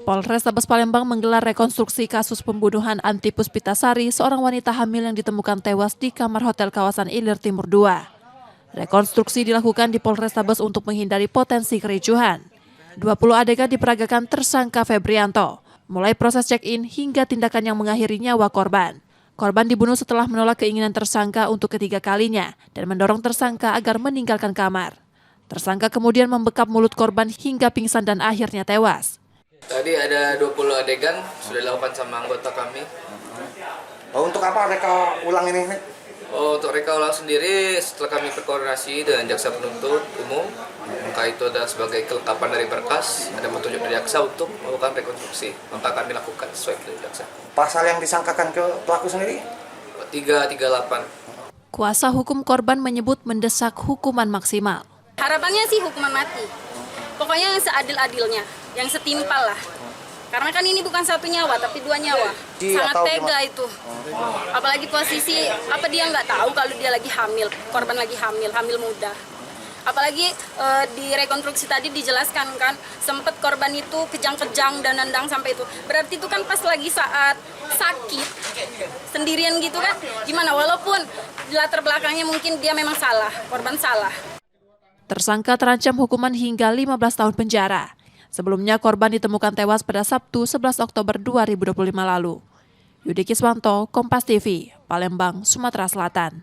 Polrestabes Palembang menggelar rekonstruksi kasus pembunuhan Anti Puspitasari, seorang wanita hamil yang ditemukan tewas di kamar hotel kawasan Ilir Timur 2. Rekonstruksi dilakukan di Polrestabes untuk menghindari potensi kericuhan. 20 adegan diperagakan tersangka Febrianto, mulai proses check-in hingga tindakan yang mengakhiri nyawa korban. Korban dibunuh setelah menolak keinginan tersangka untuk ketiga kalinya dan mendorong tersangka agar meninggalkan kamar. Tersangka kemudian membekap mulut korban hingga pingsan dan akhirnya tewas. Tadi ada 20 adegan sudah dilakukan sama anggota kami. Oh, untuk apa reka ulang ini? Oh, untuk reka ulang sendiri setelah kami berkoordinasi dengan jaksa penuntut umum, maka itu adalah sebagai kelengkapan dari berkas, ada petunjuk dari jaksa untuk melakukan rekonstruksi. Maka kami lakukan sesuai dari jaksa. Pasal yang disangkakan ke pelaku sendiri? 338. Kuasa hukum korban menyebut mendesak hukuman maksimal. Harapannya sih hukuman mati. Pokoknya yang seadil-adilnya, yang setimpal lah. Karena kan ini bukan satu nyawa, tapi 2 nyawa. Sangat tega itu. Apalagi posisi, apa dia nggak tahu kalau dia lagi hamil, korban lagi hamil muda. Apalagi di rekonstruksi tadi dijelaskan kan, sempat korban itu kejang-kejang dan nendang sampai itu. Berarti itu kan pas lagi saat sakit, sendirian gitu kan. Gimana, walaupun di latar belakangnya mungkin dia memang salah, korban salah. Tersangka terancam hukuman hingga 15 tahun penjara. Sebelumnya korban ditemukan tewas pada Sabtu 11 Oktober 2025 lalu. Yudi Kiswanto, Kompas TV, Palembang, Sumatera Selatan.